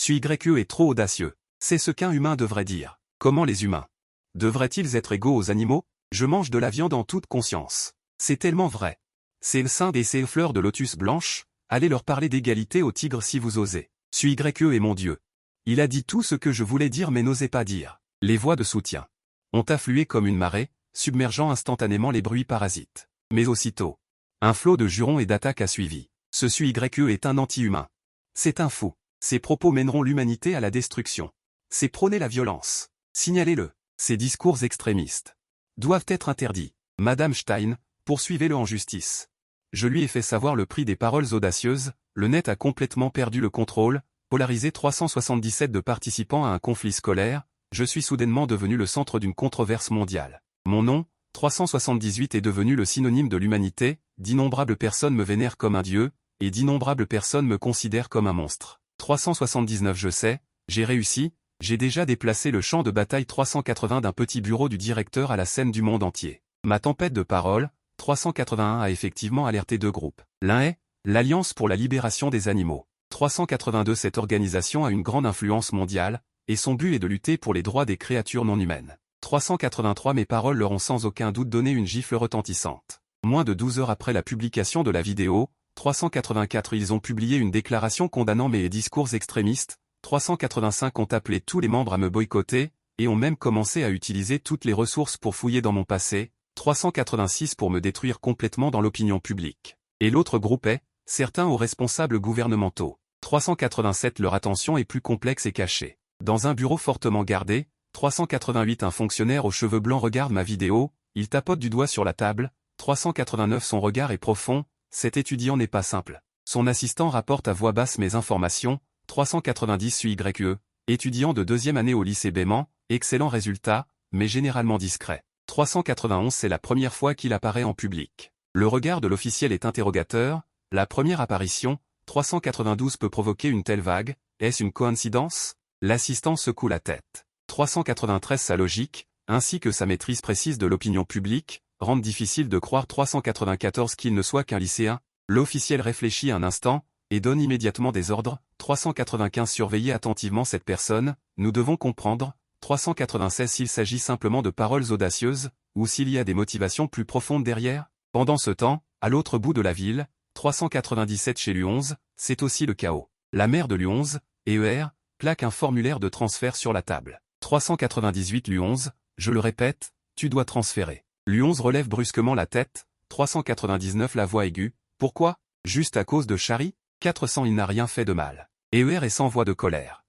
YE est trop audacieux. C'est ce qu'un humain devrait dire. Comment les humains devraient-ils être égaux aux animaux? Je mange de la viande en toute conscience. C'est tellement vrai. C'est le sein et ces fleurs de lotus blanches, allez leur parler d'égalité aux tigres si vous osez. YE est mon Dieu. Il a dit tout ce que je voulais dire mais n'osais pas dire. Les voix de soutien ont afflué comme une marée, submergeant instantanément les bruits parasites. Mais aussitôt, un flot de jurons et d'attaques a suivi. Ce YE est un anti-humain. C'est un fou. Ses propos mèneront l'humanité à la destruction. C'est prôner la violence. Signalez-le. Ces discours extrémistes doivent être interdits. Madame Stein, poursuivez-le en justice. Je lui ai fait savoir le prix des paroles audacieuses, le net a complètement perdu le contrôle, polarisé 377 de participants à un conflit scolaire, je suis soudainement devenu le centre d'une controverse mondiale. Mon nom, 378 est devenu le synonyme de l'humanité, d'innombrables personnes me vénèrent comme un dieu, et d'innombrables personnes me considèrent comme un monstre. 379 je sais, j'ai réussi, j'ai déjà déplacé le champ de bataille 380 d'un petit bureau du directeur à la scène du monde entier. Ma tempête de paroles, 381 a effectivement alerté deux groupes. L'un est l'Alliance pour la libération des animaux. 382 cette organisation a une grande influence mondiale, et son but est de lutter pour les droits des créatures non humaines. 383 mes paroles leur ont sans aucun doute donné une gifle retentissante. Moins de 12 heures après la publication de la vidéo, 384 ils ont publié une déclaration condamnant mes discours extrémistes, 385 ont appelé tous les membres à me boycotter, et ont même commencé à utiliser toutes les ressources pour fouiller dans mon passé, 386 pour me détruire complètement dans l'opinion publique. Et l'autre groupe est, certains aux responsables gouvernementaux. 387 leur attention est plus complexe et cachée. Dans un bureau fortement gardé, 388 un fonctionnaire aux cheveux blancs regarde ma vidéo, il tapote du doigt sur la table, 389 son regard est profond, cet étudiant n'est pas simple. Son assistant rapporte à voix basse mes informations, 390 YE, étudiant de deuxième année au lycée Béman, excellent résultat, mais généralement discret. 391 c'est la première fois qu'il apparaît en public. Le regard de l'officiel est interrogateur, la première apparition, 392 peut provoquer une telle vague, est-ce une coïncidence? L'assistant secoue la tête. 393 sa logique, ainsi que sa maîtrise précise de l'opinion publique, rendent difficile de croire 394 qu'il ne soit qu'un lycéen. L'officiel réfléchit un instant, et donne immédiatement des ordres, 395 surveillez attentivement cette personne, nous devons comprendre, 396 s'il s'agit simplement de paroles audacieuses, ou s'il y a des motivations plus profondes derrière. Pendant ce temps, à l'autre bout de la ville, 397 chez Lu11, c'est aussi le chaos. La maire de Lu11, EER, plaque un formulaire de transfert sur la table. 398 Lu11, je le répète, tu dois transférer. Lu11 relève brusquement la tête, 399 la voix aiguë, pourquoi? Juste à cause de Chari? 400 il n'a rien fait de mal. EER est sans voix de colère.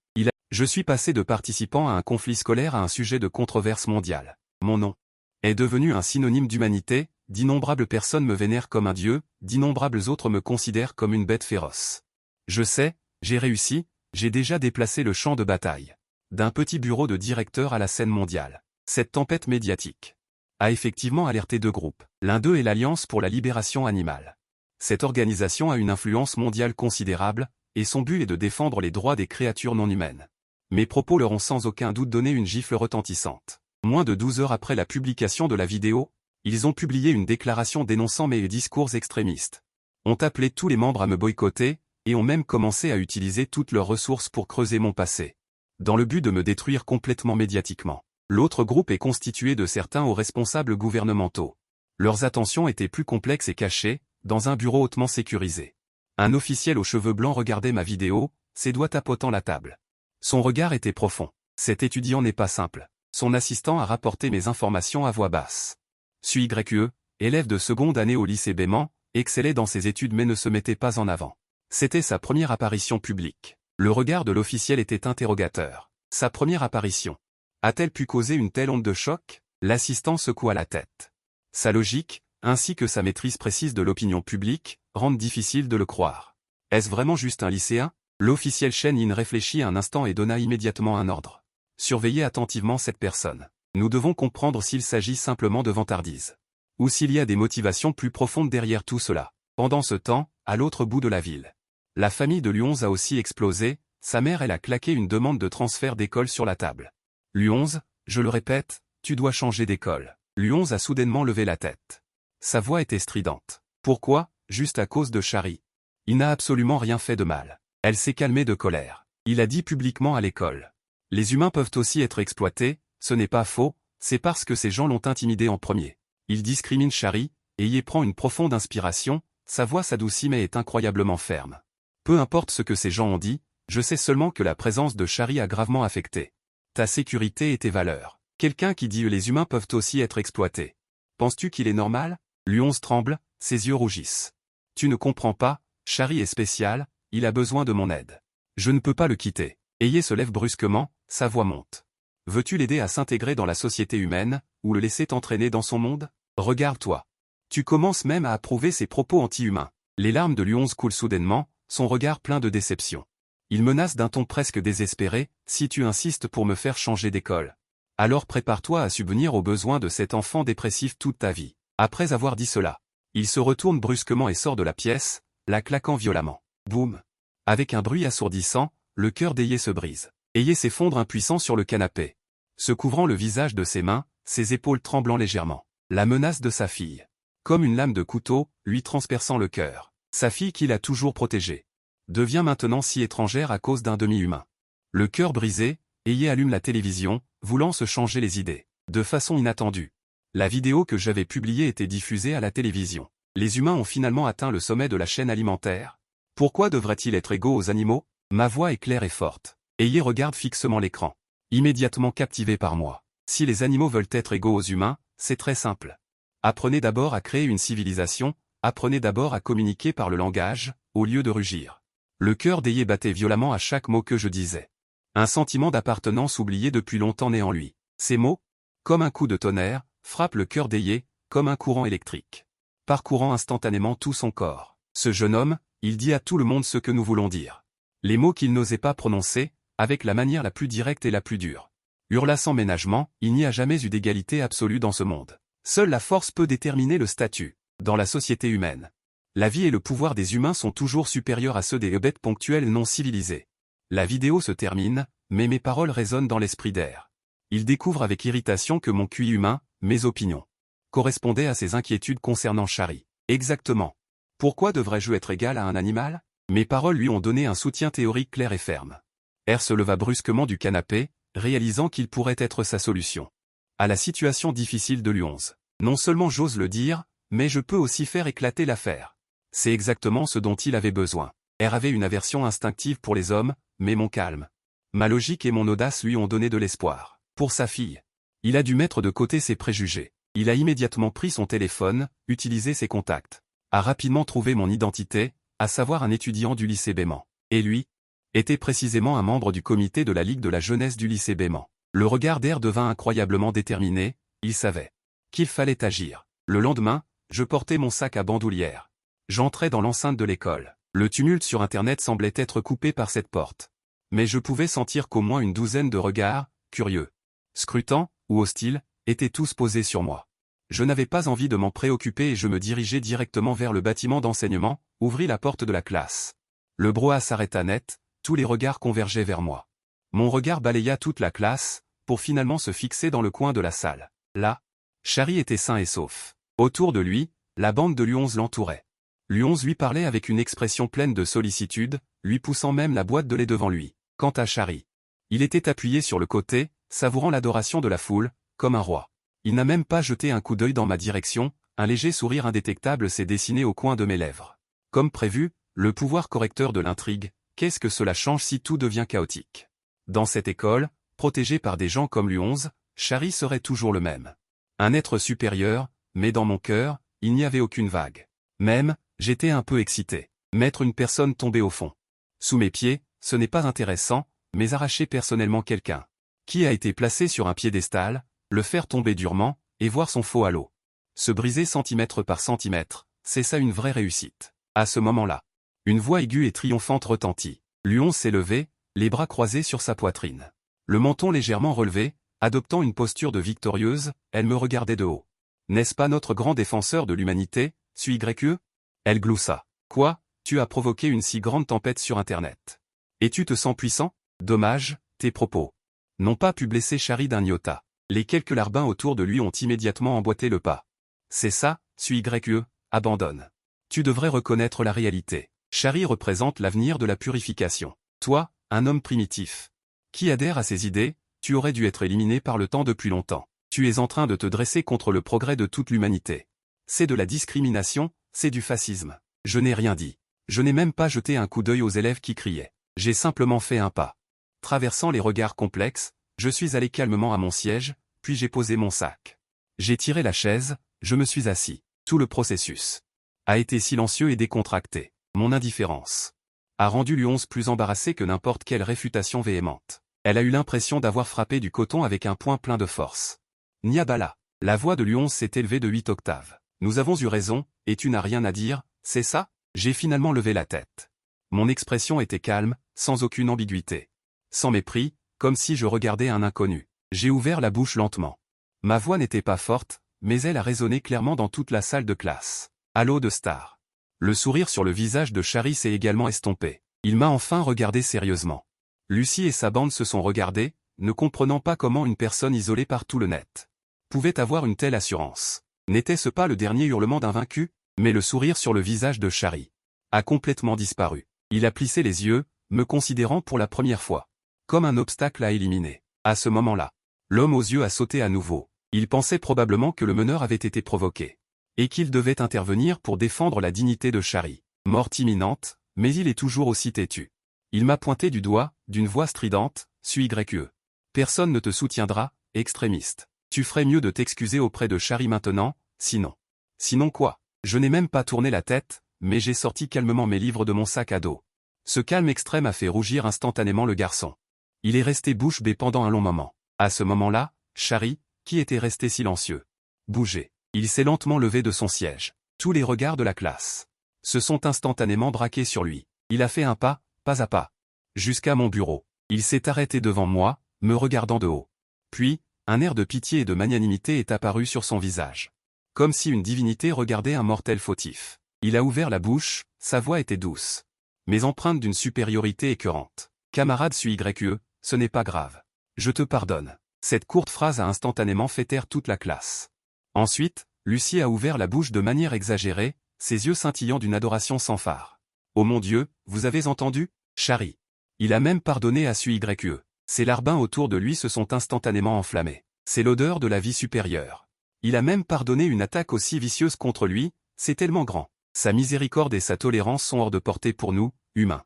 Je suis passé de participant à un conflit scolaire à un sujet de controverse mondiale. Mon nom est devenu un synonyme d'humanité, d'innombrables personnes me vénèrent comme un dieu, d'innombrables autres me considèrent comme une bête féroce. Je sais, j'ai réussi, j'ai déjà déplacé le champ de bataille. D'un petit bureau de directeur à la scène mondiale. Cette tempête médiatique a effectivement alerté deux groupes. L'un d'eux est l'Alliance pour la libération animale. Cette organisation a une influence mondiale considérable, et son but est de défendre les droits des créatures non humaines. Mes propos leur ont sans aucun doute donné une gifle retentissante. Moins de 12 heures après la publication de la vidéo, Ils ont publié une déclaration dénonçant mes discours extrémistes. Ont appelé tous les membres à me boycotter, et ont même commencé à utiliser toutes leurs ressources pour creuser mon passé. Dans le but de me détruire complètement médiatiquement. L'autre groupe est constitué de certains hauts responsables gouvernementaux. Leurs attentions étaient plus complexes et cachées, dans un bureau hautement sécurisé. Un officiel aux cheveux blancs regardait ma vidéo, ses doigts tapotant la table. Son regard était profond. Cet étudiant n'est pas simple. Son assistant a rapporté mes informations à voix basse. Suis YE, élève de seconde année au lycée Béman, excellait dans ses études mais ne se mettait pas en avant. C'était sa première apparition publique. Le regard de l'officiel était interrogateur. Sa première apparition. A-t-elle pu causer une telle onde de choc? L'assistant secoua la tête. Sa logique, ainsi que sa maîtrise précise de l'opinion publique, rendent difficile de le croire. Est-ce vraiment juste un lycéen? L'officiel Chen Yin réfléchit un instant et donna immédiatement un ordre. Surveillez attentivement cette personne. Nous devons comprendre s'il s'agit simplement de vantardise. Ou s'il y a des motivations plus profondes derrière tout cela. Pendant ce temps, à l'autre bout de la ville. La famille de Luonze a aussi explosé, sa mère elle a claqué une demande de transfert d'école sur la table. Luonze, je le répète, tu dois changer d'école. Luonze a soudainement levé la tête. Sa voix était stridente. Pourquoi? Juste à cause de Shari. Il n'a absolument rien fait de mal. Elle s'est calmée de colère. Il a dit publiquement à l'école. Les humains peuvent aussi être exploités, ce n'est pas faux, c'est parce que ces gens l'ont intimidé en premier. Il discrimine Shari, et y prend une profonde inspiration, sa voix s'adoucit mais est incroyablement ferme. Peu importe ce que ces gens ont dit, je sais seulement que la présence de Shari a gravement affecté ta sécurité et tes valeurs. Quelqu'un qui dit les humains peuvent aussi être exploités. Penses-tu qu'il est normal? Luonze tremble, ses yeux rougissent. Tu ne comprends pas, Shari est spécial, il a besoin de mon aide. Je ne peux pas le quitter. Aye se lève brusquement, sa voix monte. Veux-tu l'aider à s'intégrer dans la société humaine, ou le laisser t'entraîner dans son monde? Regarde-toi. Tu commences même à approuver ses propos anti-humains. Les larmes de Luonze coulent soudainement, son regard plein de déception. Il menace d'un ton presque désespéré, si tu insistes pour me faire changer d'école. Alors prépare-toi à subvenir aux besoins de cet enfant dépressif toute ta vie. Après avoir dit cela, il se retourne brusquement et sort de la pièce, la claquant violemment. Boum. Avec un bruit assourdissant, le cœur d'Aye se brise. Aye s'effondre impuissant sur le canapé. Se couvrant le visage de ses mains, ses épaules tremblant légèrement. La menace de sa fille. Comme une lame de couteau, lui transperçant le cœur. Sa fille qu'il a toujours protégée. Devient maintenant si étrangère à cause d'un demi-humain. Le cœur brisé, Aye allume la télévision, voulant se changer les idées. De façon inattendue. La vidéo que j'avais publiée était diffusée à la télévision. Les humains ont finalement atteint le sommet de la chaîne alimentaire. Pourquoi devraient-ils être égaux aux animaux? Ma voix est claire et forte. Aye regarde fixement l'écran. Immédiatement captivé par moi. Si les animaux veulent être égaux aux humains, c'est très simple. Apprenez d'abord à créer une civilisation, apprenez d'abord à communiquer par le langage, au lieu de rugir. Le cœur d'Aye battait violemment à chaque mot que je disais. Un sentiment d'appartenance oublié depuis longtemps naît en lui. Ces mots, comme un coup de tonnerre, frappent le cœur d'Aye, comme un courant électrique. Parcourant instantanément tout son corps. Ce jeune homme, il dit à tout le monde ce que nous voulons dire. Les mots qu'il n'osait pas prononcer, avec la manière la plus directe et la plus dure. Hurla sans ménagement, il n'y a jamais eu d'égalité absolue dans ce monde. Seule la force peut déterminer le statut. Dans la société humaine. La vie et le pouvoir des humains sont toujours supérieurs à ceux des bêtes ponctuelles non civilisées. La vidéo se termine, mais mes paroles résonnent dans l'esprit d'Air. Il découvre avec irritation que mon QI humain, mes opinions, correspondaient à ses inquiétudes concernant Shari. Exactement. Pourquoi devrais-je être égal à un animal? Mes paroles lui ont donné un soutien théorique clair et ferme. R se leva brusquement du canapé, réalisant qu'il pourrait être sa solution. À la situation difficile de Luonze. Non seulement j'ose le dire, mais je peux aussi faire éclater l'affaire. C'est exactement ce dont il avait besoin. R avait une aversion instinctive pour les hommes, mais mon calme, ma logique et mon audace lui ont donné de l'espoir. Pour sa fille. Il a dû mettre de côté ses préjugés. Il a immédiatement pris son téléphone, utilisé ses contacts. A rapidement trouvé mon identité, à savoir un étudiant du lycée Béman. Et lui était précisément un membre du comité de la Ligue de la jeunesse du lycée Béman. Le regard d'Air devint incroyablement déterminé, il savait qu'il fallait agir. Le lendemain, je portais mon sac à bandoulière. J'entrais dans l'enceinte de l'école. Le tumulte sur Internet semblait être coupé par cette porte. Mais je pouvais sentir qu'au moins une douzaine de regards, curieux, scrutants, ou hostiles, étaient tous posés sur moi. Je n'avais pas envie de m'en préoccuper et je me dirigeais directement vers le bâtiment d'enseignement, ouvris la porte de la classe. Le brouhaha s'arrêta net, tous les regards convergeaient vers moi. Mon regard balaya toute la classe, pour finalement se fixer dans le coin de la salle. Là, Shari était sain et sauf. Autour de lui, la bande de Lu11 l'entourait. Lu11 lui parlait avec une expression pleine de sollicitude, lui poussant même la boîte de lait devant lui. Quant à Shari, il était appuyé sur le côté, savourant l'adoration de la foule, comme un roi. Il n'a même pas jeté un coup d'œil dans ma direction, un léger sourire indétectable s'est dessiné au coin de mes lèvres. Comme prévu, le pouvoir correcteur de l'intrigue, qu'est-ce que cela change si tout devient chaotique? Dans cette école, protégée par des gens comme Lu11, Shari serait toujours le même. Un être supérieur, mais dans mon cœur, il n'y avait aucune vague. Même, j'étais un peu excité. Mettre une personne tombée au fond. Sous mes pieds, ce n'est pas intéressant, mais arracher personnellement quelqu'un qui a été placé sur un piédestal, le faire tomber durement, et voir son faux halo se briser centimètre par centimètre, c'est ça une vraie réussite. À ce moment-là, une voix aiguë et triomphante retentit. Lu11 s'est levé, les bras croisés sur sa poitrine. Le menton légèrement relevé, adoptant une posture de victorieuse, elle me regardait de haut. N'est-ce pas notre grand défenseur de l'humanité, YE? Elle gloussa. Quoi, tu as provoqué une si grande tempête sur Internet. Et tu te sens puissant? Dommage, tes propos n'ont pas pu blesser Shari d'un iota. Les quelques larbins autour de lui ont immédiatement emboîté le pas. C'est ça, YE, abandonne. Tu devrais reconnaître la réalité. Shari représente l'avenir de la purification. Toi, un homme primitif, qui adhère à ses idées, tu aurais dû être éliminé par le temps depuis longtemps. Tu es en train de te dresser contre le progrès de toute l'humanité. C'est de la discrimination, c'est du fascisme. Je n'ai rien dit. Je n'ai même pas jeté un coup d'œil aux élèves qui criaient. J'ai simplement fait un pas. Traversant les regards complexes, je suis allé calmement à mon siège, puis j'ai posé mon sac. J'ai tiré la chaise, je me suis assis. Tout le processus a été silencieux et décontracté. Mon indifférence a rendu Lu11 plus embarrassée que n'importe quelle réfutation véhémente. Elle a eu l'impression d'avoir frappé du coton avec un poing plein de force. Niabala. La voix de Lu11 s'est élevée de 8 octaves. Nous avons eu raison, et tu n'as rien à dire, c'est ça? J'ai finalement levé la tête. Mon expression était calme, sans aucune ambiguïté. Sans mépris, comme si je regardais un inconnu. J'ai ouvert la bouche lentement. Ma voix n'était pas forte, mais elle a résonné clairement dans toute la salle de classe. Allô de star. Le sourire sur le visage de Shari s'est également estompé. Il m'a enfin regardé sérieusement. Lucie et sa bande se sont regardés, ne comprenant pas comment une personne isolée par tout le net pouvait avoir une telle assurance. N'était-ce pas le dernier hurlement d'un vaincu? Mais le sourire sur le visage de Shari a complètement disparu. Il a plissé les yeux, me considérant pour la première fois comme un obstacle à éliminer. À ce moment-là, l'homme aux yeux a sauté à nouveau. Il pensait probablement que le meneur avait été provoqué et qu'il devait intervenir pour défendre la dignité de Shari. Morte imminente, mais il est toujours aussi têtu. Il m'a pointé du doigt, d'une voix stridente, YE. Personne ne te soutiendra, extrémiste. Tu ferais mieux de t'excuser auprès de Shari maintenant, sinon. Sinon quoi? Je n'ai même pas tourné la tête, mais j'ai sorti calmement mes livres de mon sac à dos. Ce calme extrême a fait rougir instantanément le garçon. Il est resté bouche bée pendant un long moment. À ce moment-là, Shari, qui était resté silencieux, bougeait. Il s'est lentement levé de son siège. Tous les regards de la classe se sont instantanément braqués sur lui. Il a fait un pas à pas, jusqu'à mon bureau. Il s'est arrêté devant moi, me regardant de haut. Puis, un air de pitié et de magnanimité est apparu sur son visage. Comme si une divinité regardait un mortel fautif. Il a ouvert la bouche, sa voix était douce, mais empreinte d'une supériorité écœurante. Camarade YE, ce n'est pas grave. Je te pardonne. Cette courte phrase a instantanément fait taire toute la classe. Ensuite, Lucie a ouvert la bouche de manière exagérée, ses yeux scintillant d'une adoration sans phare. Oh mon Dieu, vous avez entendu? Shari. Il a même pardonné à YE. Ses larbins autour de lui se sont instantanément enflammés. C'est l'odeur de la vie supérieure. Il a même pardonné une attaque aussi vicieuse contre lui, c'est tellement grand. Sa miséricorde et sa tolérance sont hors de portée pour nous, humains.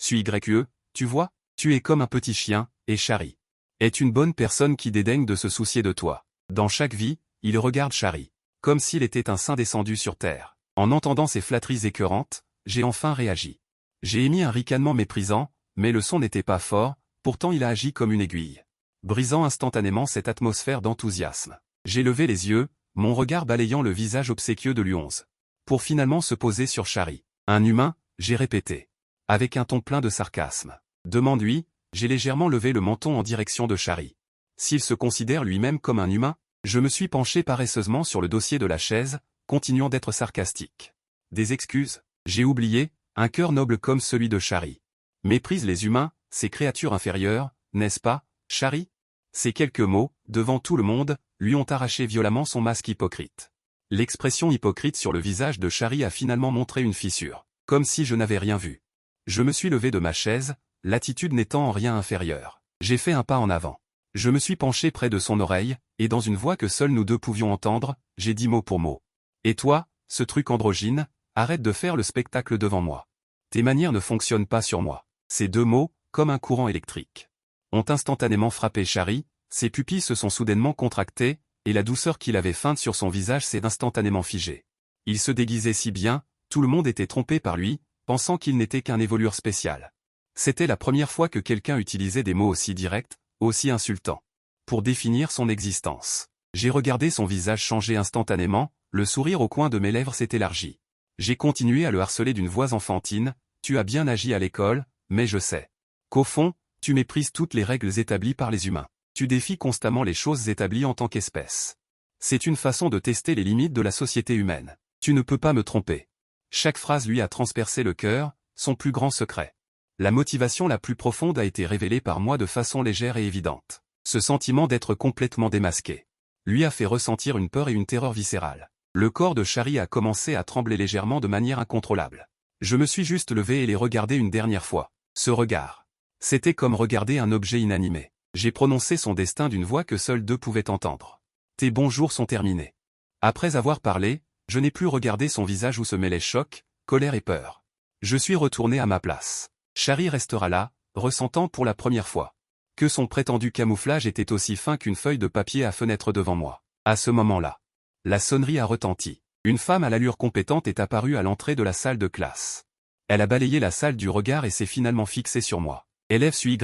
YE, tu vois, tu es comme un petit chien, et Shari est une bonne personne qui dédaigne de se soucier de toi. Dans chaque vie, il regarde Shari comme s'il était un saint descendu sur terre. En entendant ces flatteries écœurantes, j'ai enfin réagi. J'ai émis un ricanement méprisant, mais le son n'était pas fort, pourtant il a agi comme une aiguille, brisant instantanément cette atmosphère d'enthousiasme. J'ai levé les yeux, mon regard balayant le visage obséquieux de Lu11, pour finalement se poser sur Shari. Un humain, j'ai répété, avec un ton plein de sarcasme. Demande-lui, j'ai légèrement levé le menton en direction de Shari. S'il se considère lui-même comme un humain, je me suis penché paresseusement sur le dossier de la chaise, continuant d'être sarcastique. Des excuses, j'ai oublié, un cœur noble comme celui de Shari méprise les humains, ces créatures inférieures, n'est-ce pas, Shari? Ces quelques mots, devant tout le monde, lui ont arraché violemment son masque hypocrite. L'expression hypocrite sur le visage de Shari a finalement montré une fissure, comme si je n'avais rien vu. Je me suis levé de ma chaise, l'attitude n'étant en rien inférieure. J'ai fait un pas en avant. Je me suis penché près de son oreille, et dans une voix que seuls nous deux pouvions entendre, j'ai dit mot pour mot. « Et toi, ce truc androgyne, arrête de faire le spectacle devant moi. Tes manières ne fonctionnent pas sur moi. » Ces deux mots, comme un courant électrique, ont instantanément frappé Shari, ses pupilles se sont soudainement contractées, et la douceur qu'il avait feinte sur son visage s'est instantanément figée. Il se déguisait si bien, tout le monde était trompé par lui, pensant qu'il n'était qu'un évolueur spécial. C'était la première fois que quelqu'un utilisait des mots aussi directs, aussi insultants, pour définir son existence. J'ai regardé son visage changer instantanément, le sourire au coin de mes lèvres s'est élargi. J'ai continué à le harceler d'une voix enfantine, « Tu as bien agi à l'école, mais je sais qu'au fond, tu méprises toutes les règles établies par les humains. Tu défies constamment les choses établies en tant qu'espèce. C'est une façon de tester les limites de la société humaine. Tu ne peux pas me tromper. » Chaque phrase lui a transpercé le cœur, son plus grand secret. La motivation la plus profonde a été révélée par moi de façon légère et évidente. Ce sentiment d'être complètement démasqué lui a fait ressentir une peur et une terreur viscérale. Le corps de Shari a commencé à trembler légèrement de manière incontrôlable. Je me suis juste levé et l'ai regardé une dernière fois. Ce regard. C'était comme regarder un objet inanimé. J'ai prononcé son destin d'une voix que seuls deux pouvaient entendre. Tes bons jours sont terminés. Après avoir parlé, je n'ai plus regardé son visage où se mêlaient choc, colère et peur. Je suis retourné à ma place. Shari restera là, ressentant pour la première fois que son prétendu camouflage était aussi fin qu'une feuille de papier à fenêtre devant moi. À ce moment-là, la sonnerie a retenti. Une femme à l'allure compétente est apparue à l'entrée de la salle de classe. Elle a balayé la salle du regard et s'est finalement fixée sur moi. Élève SUYE.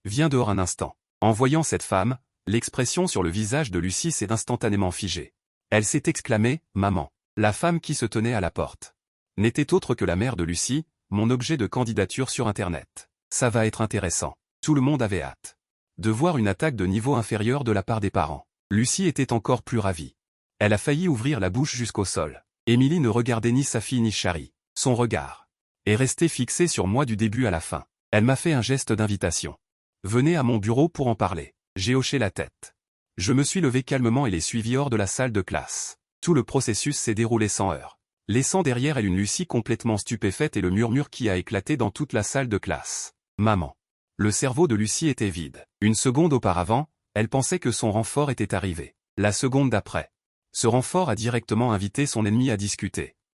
Viens dehors un instant. En voyant cette femme, l'expression sur le visage de Lucie s'est instantanément figée. Elle s'est exclamée, « Maman ». La femme qui se tenait à la porte n'était autre que la mère de Lucie, mon objet de candidature sur Internet. Ça va être intéressant. Tout le monde avait hâte de voir une attaque de niveau inférieur de la part des parents. Lucie était encore plus ravie. Elle a failli ouvrir la bouche jusqu'au sol. Émilie ne regardait ni sa fille ni Shari. Son regard est resté fixé sur moi du début à la fin. Elle m'a fait un geste d'invitation. « Venez à mon bureau pour en parler. » J'ai hoché la tête. Je me suis levé calmement et l'ai suivi hors de la salle de classe. Tout le processus s'est déroulé sans heurts, laissant derrière elle une Lucie complètement stupéfaite et le murmure qui a éclaté dans toute la salle de classe. « Maman ». Le cerveau de Lucie était vide. Une seconde auparavant, elle pensait que son renfort était arrivé. La seconde d'après, ce renfort a directement invité son ennemi à discuter.